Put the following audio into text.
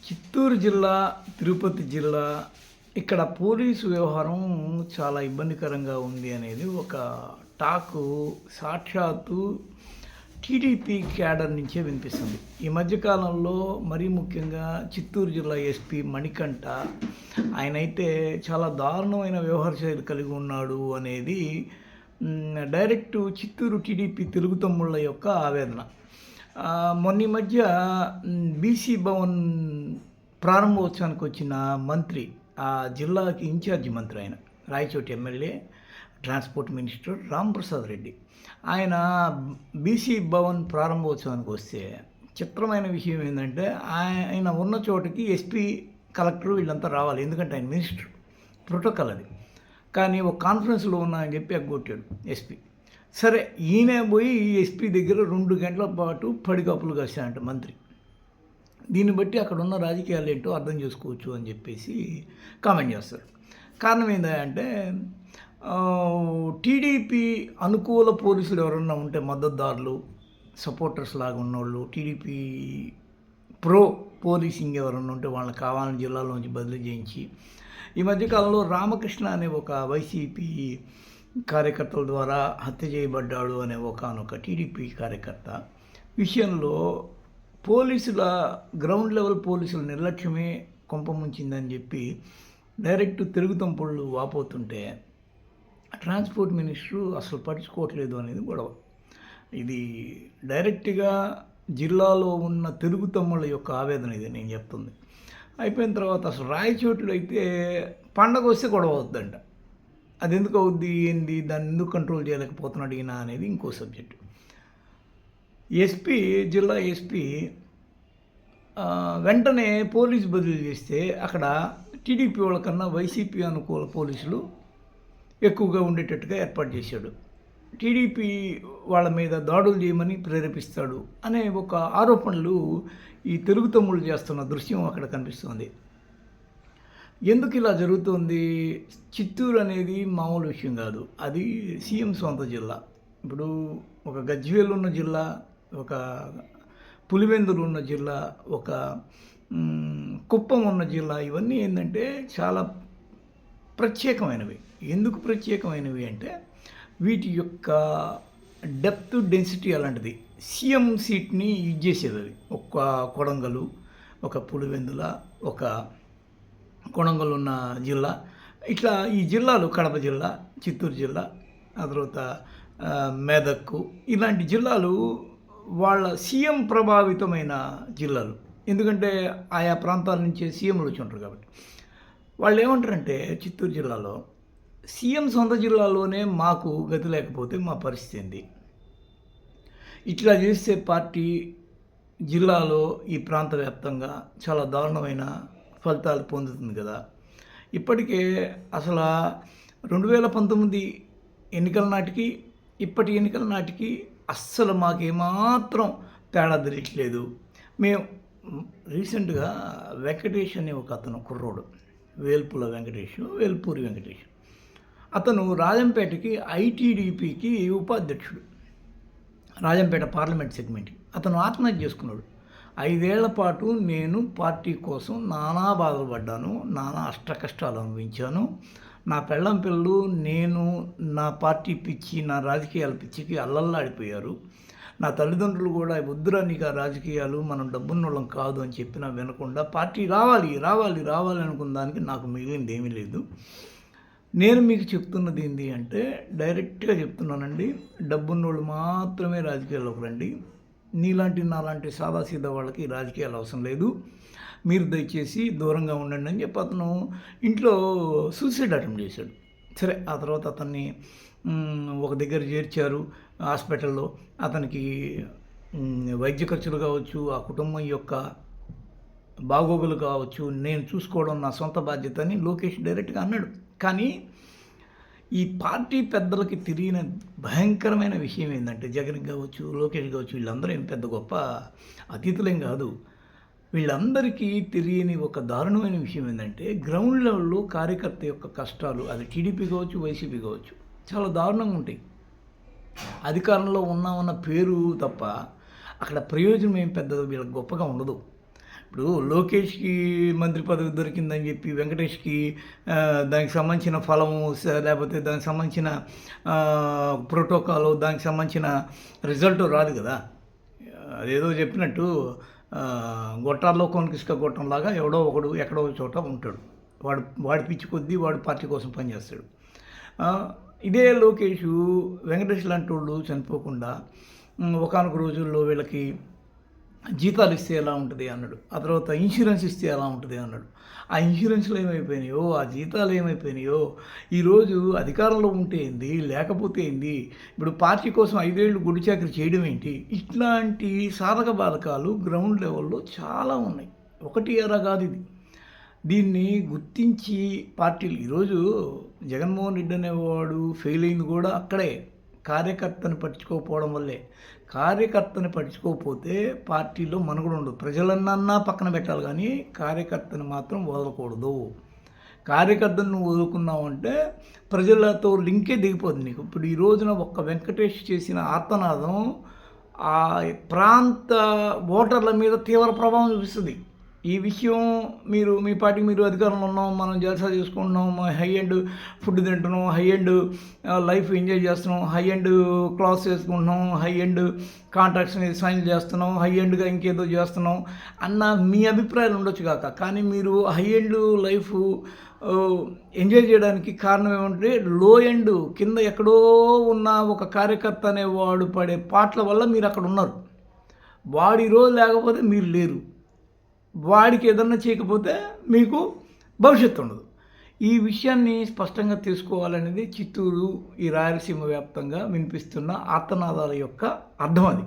చిత్తూరు జిల్లా, తిరుపతి జిల్లా ఇక్కడ పోలీసు వ్యవహారం చాలా ఇబ్బందికరంగా ఉంది అనేది ఒక టాకు సాక్షాత్తు టీడీపీ క్యాడర్ నుంచే వినిపిస్తుంది. ఈ మధ్య కాలంలో మరీ ముఖ్యంగా చిత్తూరు జిల్లా ఎస్పీ మణికంఠ ఆయనైతే చాలా దారుణమైన వ్యవహార శైలి కలిగి ఉన్నాడు అనేది డైరెక్ట్ చిత్తూరు టీడీపీ తెలుగు తమ్ముళ్ళ యొక్క ఆవేదన. మొన్న ఈ మధ్య బీసీ భవన్ ప్రారంభోత్సవానికి వచ్చిన మంత్రి, ఆ జిల్లాకి ఇన్ఛార్జి మంత్రి ఆయన, Rayachoti MLA, transport minister Ramprasad Reddy, ఆయన బీసీ భవన్ ప్రారంభోత్సవానికి వస్తే చిత్రమైన విషయం ఏంటంటే ఆయన ఉన్న చోటకి ఎస్పీ, కలెక్టర్ వీళ్ళంతా రావాలి, ఎందుకంటే ఆయన మినిస్టర్, ప్రోటోకాల్ అది. కానీ ఒక కాన్ఫరెన్స్లో ఉన్నా అని చెప్పి ఎగ్గొట్టాడు ఎస్పీ. సరే, ఈయన పోయి ఎస్పీ దగ్గర 2 గంటల పాటు పడికప్పులు కాశాడంట మంత్రి. దీన్ని బట్టి అక్కడ ఉన్న రాజకీయాలు ఏంటో అర్థం చేసుకోవచ్చు అని చెప్పేసి కామెంట్ చేస్తారు. కారణం ఏంటంటే టీడీపీ అనుకూల పోలీసులు ఎవరన్నా ఉంటే, మద్దతుదారులు, సపోర్టర్స్ లాగా ఉన్నోళ్ళు, టీడీపీ ప్రో పోలీసింగ్ ఎవరన్నా ఉంటే వాళ్ళని కావాలని జిల్లాలోంచి బదిలీ చేయించి, ఈ మధ్యకాలంలో రామకృష్ణ అనే ఒక వైసీపీ కార్యకర్తల ద్వారా హత్య చేయబడ్డాడు అనే ఒకనొక టీడీపీ కార్యకర్త విషయంలో పోలీసుల గ్రౌండ్ లెవెల్ పోలీసుల నిర్లక్ష్యమే కొంపముంచిందని చెప్పి డైరెక్ట్ తెలుగు తంపుళ్ళు వాపోతుంటే ట్రాన్స్పోర్ట్ మినిస్టరు అసలు పట్టించుకోవట్లేదు అనేది గొడవ. ఇది డైరెక్ట్గా జిల్లాలో ఉన్న తెలుగు తమ్ముళ్ళ యొక్క ఆవేదన ఇది నేను చెప్తుంది. అయిపోయిన తర్వాత అసలు రాయచోట్లు అయితే పండగ వస్తే గొడవ అవుద్దంట. అది ఎందుకు అవుద్ది, ఏంది, దాన్ని ఎందుకు కంట్రోల్ చేయలేకపోతున్నాడు ఈయన అనేది ఇంకో సబ్జెక్టు. ఎస్పీ, జిల్లా ఎస్పీ వెంటనే పోలీసు బదిలీ చేస్తే అక్కడ టీడీపీ వాళ్ళకన్నా వైసీపీ అనుకూల పోలీసులు ఎక్కువగా ఉండేటట్టుగా ఏర్పాటు చేశాడు. టీడీపీ వాళ్ళ మీద దాడులు చేయమని ప్రేరేపిస్తాడు అనే ఒక ఆరోపణలు ఈ తెలుగు తమ్ముళ్ళు చేస్తున్న దృశ్యం అక్కడ కనిపిస్తుంది. ఎందుకు ఇలా జరుగుతుంది? చిత్తూరు అనేది మామూలు విషయం కాదు, అది సీఎం సొంత జిల్లా. ఇప్పుడు ఒక గజ్వేల్ ఉన్న జిల్లా, ఒక పులివెందులు ఉన్న జిల్లా, ఒక కుప్పం ఉన్న జిల్లా, ఇవన్నీ ఏంటంటే చాలా ప్రత్యేకమైనవి. ఎందుకు ప్రత్యేకమైనవి అంటే వీటి యొక్క డెప్త్, డెన్సిటీ అలాంటిది. సీఎం సీట్ని యూజ్ చేసేది అవి. ఒక కొడంగలు, ఒక పులివెందుల, ఒక కొడంగల్ ఉన్న జిల్లా, ఇట్లా ఈ జిల్లాలు కడప జిల్లా, చిత్తూరు జిల్లా, ఆ తర్వాత మెదక్కు, ఇలాంటి జిల్లాలు వాళ్ళ సీఎం ప్రభావితమైన జిల్లాలు. ఎందుకంటే ఆయా ప్రాంతాల నుంచే సీఎంలు వచ్చి ఉంటారు కాబట్టి వాళ్ళు ఏమంటారంటే చిత్తూరు జిల్లాలో సీఎం సొంత జిల్లాలోనే మాకు గతి లేకపోతే మా పరిస్థితి ఏంది, ఇట్లా చేస్తే పార్టీ జిల్లాలో ఈ ప్రాంత వ్యాప్తంగా చాలా దారుణమైన ఫలితాలు పొందుతుంది కదా. ఇప్పటికే అసలు 2019 ఎన్నికల నాటికి ఇప్పటి ఎన్నికల నాటికి అస్సలు మాకేమాత్రం తేడా తెలియట్లేదు. మేము రీసెంట్గా వెంకటేష్ అనే ఒక అతను కుర్రోడు, వేల్పుల వెంకటేష్, వేల్పూరి వెంకటేష్, అతను రాజంపేటకి ఐటీడీపీకి ఉపాధ్యక్షుడు, రాజంపేట పార్లమెంట్ సెగ్మెంట్కి. అతను ఆత్మహత్య చేసుకున్నాడు. 5 ఏళ్ల పాటు నేను పార్టీ కోసం నానా బాధలు పడ్డాను, నానా అష్టకష్టాలు అనుభవించాను. నా పెళ్ళం పిల్లలు, నేను, నా పార్టీ పిచ్చి, నా రాజకీయాల పిచ్చికి అల్లల్లాడిపోయారు. నా తల్లిదండ్రులు కూడా వద్దురా నీకు ఆ రాజకీయాలు, మనం డబ్బున్నోళ్ళం కాదు అని చెప్పినా వినకుండా పార్టీ రావాలి రావాలి రావాలి అనుకున్న దానికి నాకు మిగిలింది ఏమీ లేదు. నేను మీకు చెప్తున్నది ఏంటి అంటే డైరెక్ట్గా చెప్తున్నానండి, డబ్బున్నోళ్ళు మాత్రమే రాజకీయాల్లోకి రండి. నీలాంటి నాలాంటి సాదాసీదా వాళ్ళకి రాజకీయాలు అవసరం లేదు, మీరు దయచేసి దూరంగా ఉండండి అని చెప్పి అతను ఇంట్లో సూసైడ్ అటెంప్ట్ చేశాడు. సరే, ఆ తర్వాత అతన్ని ఒక దగ్గర చేర్చారు హాస్పిటల్లో. అతనికి వైద్య ఖర్చులు కావచ్చు, ఆ కుటుంబం యొక్క బాగోగులు కావచ్చు, నేను చూసుకోవడం నా సొంత బాధ్యత అని లోకేష్ డైరెక్ట్గా అన్నాడు. కానీ ఈ పార్టీ పెద్దలకి తెలియని భయంకరమైన విషయం ఏంటంటే జగన్ కావచ్చు, లోకేష్ కావచ్చు, వీళ్ళందరూ ఏం పెద్ద గొప్ప అతిథులేం కాదు. వీళ్ళందరికీ తెలియని ఒక దారుణమైన విషయం ఏంటంటే గ్రౌండ్ లెవెల్లో కార్యకర్త యొక్క కష్టాలు, అది టీడీపీ కావచ్చు, వైసీపీ కావచ్చు, చాలా దారుణంగా ఉంటాయి. అధికారంలో ఉన్నామన్న పేరు తప్ప అక్కడ ప్రయోజనం ఏం పెద్ద వీళ్ళకి గొప్పగా ఉండదు. ఇప్పుడు లోకేష్‌కి మంత్రి పదవి దొరికిందని చెప్పి వెంకటేష్‌కి దానికి సంబంధించిన ఫలము లేపోతే దానికి సంబంధించిన ప్రోటోకాలు, దానికి సంబంధించిన రిజల్ట్ రాదు కదా! అదేదో చెప్పినట్టు గొట్టాల్లో కొనికిసుక గొట్టంలాగా ఎవడో ఒకడు ఎక్కడో ఒక చోట ఉంటాడు. వాడి పిచ్చి కొద్దీ వాడు పార్టీ కోసం పనిచేస్తాడు. ఇదే లోకేషు వెంకటేష్ లాంటోళ్ళు చనిపోకుండా ఒకానొక రోజుల్లో వీళ్ళకి జీతాలు ఇస్తే ఎలా ఉంటుంది అన్నాడు. ఆ తర్వాత ఇన్సూరెన్స్ ఇస్తే ఎలా ఉంటుంది అన్నాడు. ఆ ఇన్సూరెన్స్‌లు ఏమైపోయినాయో, ఆ జీతాలు ఏమైపోయినాయో, ఈరోజు అధికారంలో ఉంటే ఏంది, లేకపోతే ఏంది, ఇప్పుడు పార్టీ కోసం 5 ఏళ్ళు గుడి చాకరీ చేయడం ఏంటి, ఇట్లాంటి సాధక బాధకాలు గ్రౌండ్ లెవెల్‌లో చాలా ఉన్నాయి. ఒకటి అరా కాదు ఇది. దీన్ని గుర్తించి పార్టీలు ఈరోజు జగన్మోహన్ రెడ్డి అనేవాడు ఫెయిల్ అయింది కూడా అక్కడే. కార్యకర్తని పట్టించుకోకపోవడం వల్లే. కార్యకర్తని పట్టించుకోకపోతే పార్టీలో మనుగడ ఉండదు. ప్రజలన్నా పక్కన పెట్టాలి కానీ కార్యకర్తని మాత్రం వదలకూడదు. కార్యకర్తను నువ్వు వదులుకున్నావంటే ప్రజలతో లింకే దిగిపోతుంది నీకు. ఇప్పుడు ఈ రోజున ఒక్క వెంకటేష్ చేసిన ఆర్తనాదం ఆ ప్రాంత ఓటర్ల మీద తీవ్ర ప్రభావం చూపిస్తుంది. ఈ విషయం మీ పార్టీకి మీరు అధికారంలో ఉన్నాం, మనం జల్సా చేసుకుంటున్నాం, హై ఎండ్ ఫుడ్ తింటున్నాం, హై ఎండ్ లైఫ్ ఎంజాయ్ చేస్తున్నాం, హై ఎండ్ క్లాస్ చేసుకుంటున్నాం, హై ఎండ్ కాంట్రాక్ట్స్ మీద సైన్ చేస్తున్నాం, హై ఎండ్గా ఇంకేదో చేస్తున్నాం అన్న మీ అభిప్రాయాలు ఉండొచ్చు కాక, కానీ మీరు హై ఎండ్ లైఫ్ ఎంజాయ్ చేయడానికి కారణం ఏమంటే లో ఎండ్ కింద ఎక్కడో ఉన్న ఒక కార్యకర్త అనేవాడు పడే పాటల వల్ల మీరు అక్కడ ఉన్నారు. వాడు ఈరోజు లేకపోతే మీరు లేరు. వాడికి ఏదన్నా చేయకపోతే మీకు భవిష్యత్తు ఉండదు. ఈ విషయాన్ని స్పష్టంగా తెలుసుకోవాలనేది చిత్తూరు, ఈ రాయలసీమ వ్యాప్తంగా వినిపిస్తున్న ఆర్తనాదాల యొక్క అర్థం అది.